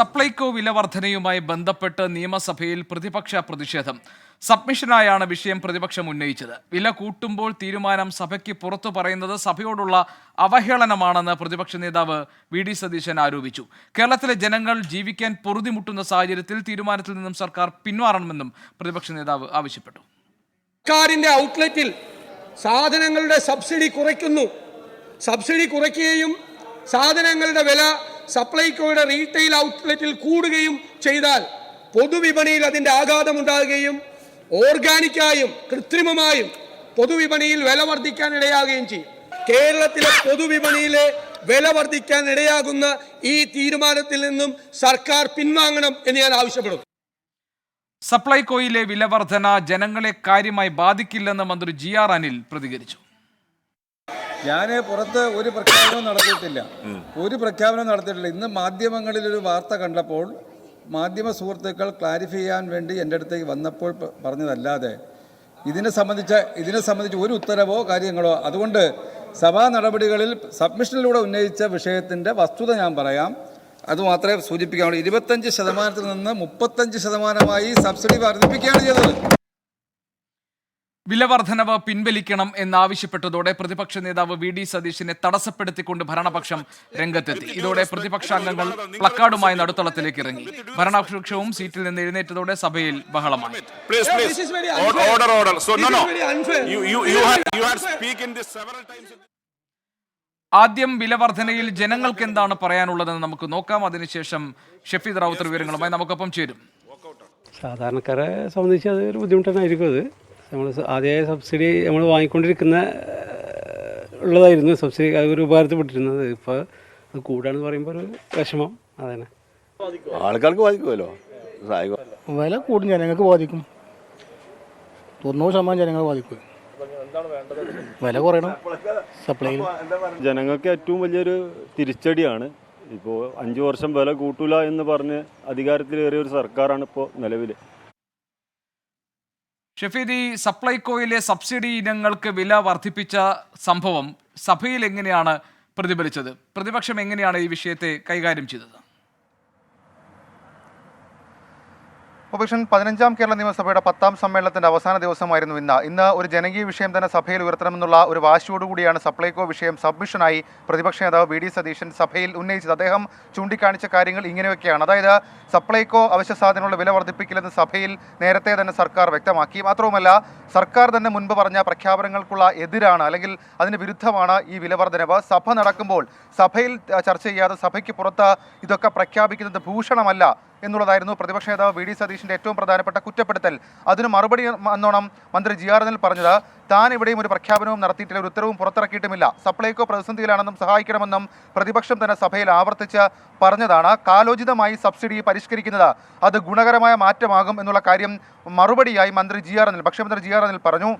സപ്ലൈകോ വില വർധനയുമായി ബന്ധപ്പെട്ട് നിയമസഭയിൽ പ്രതിപക്ഷ പ്രതിഷേധം. സബ്മിഷനായാണ് വിഷയം പ്രതിപക്ഷം ഉന്നയിച്ചത്. വില കൂട്ടുമ്പോൾ തീരുമാനം സഭയ്ക്ക് പുറത്തു പറയുന്നത് സഭയോടുള്ള അവഹേളനമാണെന്ന് പ്രതിപക്ഷ നേതാവ് വി.ഡി. സതീശൻ ആരോപിച്ചു. കേരളത്തിലെ ജനങ്ങൾ ജീവിക്കാൻ പൊറുതിമുട്ടുന്ന സാഹചര്യത്തിൽ തീരുമാനത്തിൽ നിന്നും സർക്കാർ പിന്മാറണമെന്നും പ്രതിപക്ഷ നേതാവ് ആവശ്യപ്പെട്ടു. സർക്കാരിന്റെ ഔട്ട്ലെറ്റിൽ സാധനങ്ങളുടെ സബ്സിഡി കുറയ്ക്കുന്നു. സബ്സിഡി കുറയ്ക്കുകയും സാധനങ്ങളുടെ വില സപ്ലൈകോയുടെ റീറ്റെയിൽ ഔട്ട്ലെറ്റിൽ കൂടുകയും ചെയ്താൽ പൊതുവിപണിയിൽ അതിൻ്റെ ആഘാതമുണ്ടാകുകയും ഓർഗാനിക്കായും കൃത്രിമമായും പൊതുവിപണിയിൽ വില വർദ്ധിക്കാൻ ഇടയാകുകയും ചെയ്യും. കേരളത്തിലെ പൊതുവിപണിയിലെ വില വർദ്ധിക്കാൻ ഇടയാകുന്ന ഈ തീരുമാനത്തിൽ നിന്നും സർക്കാർ പിൻവാങ്ങണം എന്ന് ഞാൻ ആവശ്യപ്പെടുന്നു. സപ്ലൈകോയിലെ വില വർധന ജനങ്ങളെ കാര്യമായി ബാധിക്കില്ലെന്ന് മന്ത്രി ജി.ആർ. അനിൽ പ്രതികരിച്ചു. ഞാൻ പുറത്ത് ഒരു പ്രഖ്യാപനവും നടത്തിയിട്ടില്ല. ഇന്ന് മാധ്യമങ്ങളിൽ ഒരു വാർത്ത കണ്ടപ്പോൾ മാധ്യമ സുഹൃത്തുക്കൾ ക്ലാരിഫൈ ചെയ്യാൻ വേണ്ടി എൻ്റെ അടുത്തേക്ക് വന്നപ്പോൾ പറഞ്ഞതല്ലാതെ ഇതിനെ സംബന്ധിച്ച് ഒരു ഉത്തരവോ കാര്യങ്ങളോ. അതുകൊണ്ട് സഭാ നടപടികളിൽ സബ്മിഷനിലൂടെ ഉന്നയിച്ച വിഷയത്തിൻ്റെ വസ്തുത ഞാൻ പറയാം. അതുമാത്രമേ സൂചിപ്പിക്കാനുള്ളൂ. 25% നിന്ന് 35% സബ്സിഡി വർദ്ധിപ്പിക്കുകയാണ് ചെയ്തത്. വില വർധനവ് പിൻവലിക്കണം എന്നാവശ്യപ്പെട്ടതോടെ പ്രതിപക്ഷ നേതാവ് വി.ഡി. സതീശനെ തടസ്സപ്പെടുത്തിക്കൊണ്ട് ഭരണപക്ഷം രംഗത്തെത്തി. ഇതോടെ പ്രതിപക്ഷാംഗങ്ങൾ പ്ലക്കാർഡുമായി നടുത്തളത്തിലേക്ക് ഇറങ്ങി. ഭരണപക്ഷവും സീറ്റിൽ നിന്ന് എഴുന്നേറ്റതോടെ സഭയിൽ ബഹളമായി. ആദ്യം വില വർധനയിൽ ജനങ്ങൾക്ക് എന്താണ് പറയാനുള്ളതെന്ന് നമുക്ക് നോക്കാം. അതിനുശേഷം ഷഫീദ് റാവുത്തർ വിവരങ്ങളുമായി നമുക്കൊപ്പം ചേരും. സാധാരണക്കാരെ സംബന്ധിച്ച് അത് ഒരു ബുദ്ധിമുട്ടായിരിക്കും. അത് നമ്മൾ ആദ്യ സബ്സിഡി നമ്മൾ വാങ്ങിക്കൊണ്ടിരിക്കുന്ന ഉള്ളതായിരുന്നു. സബ്സിഡി ഒരു ഉപകാരത്തിൽപ്പെട്ടിരുന്നത്. ഇപ്പോൾ അത് കൂടാണെന്ന് പറയുമ്പോൾ ഒരു വിഷമം. അതന്നെ ആൾക്കാർക്ക് ബാധിക്കുമല്ലോ. വില കൂടും, ജനങ്ങൾക്ക് ബാധിക്കും. 90% ജനങ്ങൾ ബാധിക്കും. വില കുറയണം. സപ്ലൈയിൽ ജനങ്ങൾക്ക് ഏറ്റവും വലിയൊരു തിരിച്ചടിയാണ്. ഇപ്പോൾ 5 വർഷം വില കൂട്ടൂല എന്ന് പറഞ്ഞ് അധികാരത്തിലേറിയ ഒരു സർക്കാരാണ് ഇപ്പോൾ നിലവിൽ. ഷഫീദ്, സപ്ലൈകോയിലെ സബ്സിഡി ഇനങ്ങൾക്ക് വില വർദ്ധിപ്പിച്ച സംഭവം സഭയിൽ എങ്ങനെയാണ് പ്രതിഫലിച്ചത്? പ്രതിപക്ഷം എങ്ങനെയാണ് ഈ വിഷയത്തെ കൈകാര്യം ചെയ്തത്? ഓപ്പറേഷൻ 15ാം കേരള നിയമസഭയുടെ 10ാം സമ്മേളനത്തിന്റെ അവസാന ദിവസമായിരുന്നു ഇന്ന് ഒരു ജനകീയ വിഷയം തന്നെ സഭയിൽ ഉയർത്തണമെന്നുള്ള ഒരു വാശിയോടുകൂടിയാണ് സപ്ലൈകോ വിഷയം സബ്മിഷനായി പ്രതിപക്ഷ നേതാവ് വി.ഡി. സതീശൻ സഭയിൽ ഉന്നയിച്ചത്. അദ്ദേഹം ചൂണ്ടിക്കാണിച്ച കാര്യങ്ങൾ ഇങ്ങനെയൊക്കെയാണ്. അതായത് സപ്ലൈകോ അവശ്യ സാധനങ്ങളുടെ വില വർദ്ധിപ്പിക്കില്ലെന്ന് സഭയിൽ നേരത്തെ തന്നെ സർക്കാർ വ്യക്തമാക്കി. മാത്രവുമല്ല, സർക്കാർ തന്നെ മുൻപ് പറഞ്ഞ പ്രഖ്യാപനങ്ങൾക്കുള്ള എതിരാണ്, അല്ലെങ്കിൽ അതിന് വിരുദ്ധമാണ് ഈ വില വർധനവ്. സഭ നടക്കുമ്പോൾ സഭയിൽ ചർച്ച ചെയ്യാതെ സഭയ്ക്ക് പുറത്ത് ഇതൊക്കെ പ്രഖ്യാപിക്കുന്നത് ഭൂഷണമല്ല എന്നുള്ളതായിരുന്നു പ്രതിപക്ഷ നേതാവ് വി.ഡി. സതീശൻ്റെ ഏറ്റവും പ്രധാനപ്പെട്ട കുറ്റപ്പെടുത്തൽ. അതിന് മറുപടി എന്നോണം മന്ത്രി ജി.ആർ. അനിൽ പറഞ്ഞത്, താൻ ഇവിടെയും ഒരു പ്രഖ്യാപനവും നടത്തിയിട്ടില്ല, ഒരു ഉത്തരവും പുറത്തിറക്കിയിട്ടുമില്ല. സപ്ലൈകോ പ്രതിസന്ധിയിലാണെന്നും സഹായിക്കണമെന്നും പ്രതിപക്ഷം തന്നെ സഭയിൽ ആവർത്തിച്ച് പറഞ്ഞതാണ്. കാലോചിതമായി സബ്സിഡി പരിഷ്കരിക്കുന്നത് അത് ഗുണകരമായ മാറ്റമാകും എന്നുള്ള കാര്യം മറുപടിയായി ഭക്ഷ്യമന്ത്രി ജി.ആർ. അനിൽ പറഞ്ഞു.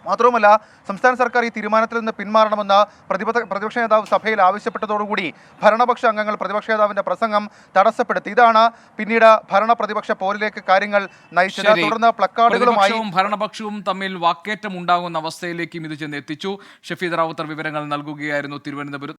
മാത്രവുമല്ല, സംസ്ഥാന സർക്കാർ ഈ തീരുമാനത്തിൽ നിന്ന് പിന്മാറണമെന്ന് പ്രതിപക്ഷ നേതാവ് സഭയിൽ ആവശ്യപ്പെട്ടതോടുകൂടി ഭരണപക്ഷ അംഗങ്ങൾ പ്രതിപക്ഷ നേതാവിന്റെ പ്രസംഗം തടസ്സപ്പെടുത്തി. ഇതാണ് പിന്നീട് ഭരണ പ്രതിപക്ഷ പോരിലേക്ക് കാര്യങ്ങൾ നയിച്ചത്. തുടർന്ന് പ്ലക്കാർഡുകളുമായി ഭരണപക്ഷവും തമ്മിൽ വാക്കേറ്റം ഉണ്ടാകുന്ന അവസ്ഥയിലേക്കും ഇത് ചെന്ന് എത്തിച്ചു. ഷഫീദ് റാവുത്തർ വിവരങ്ങൾ നൽകുകയായിരുന്നു തിരുവനന്തപുരം.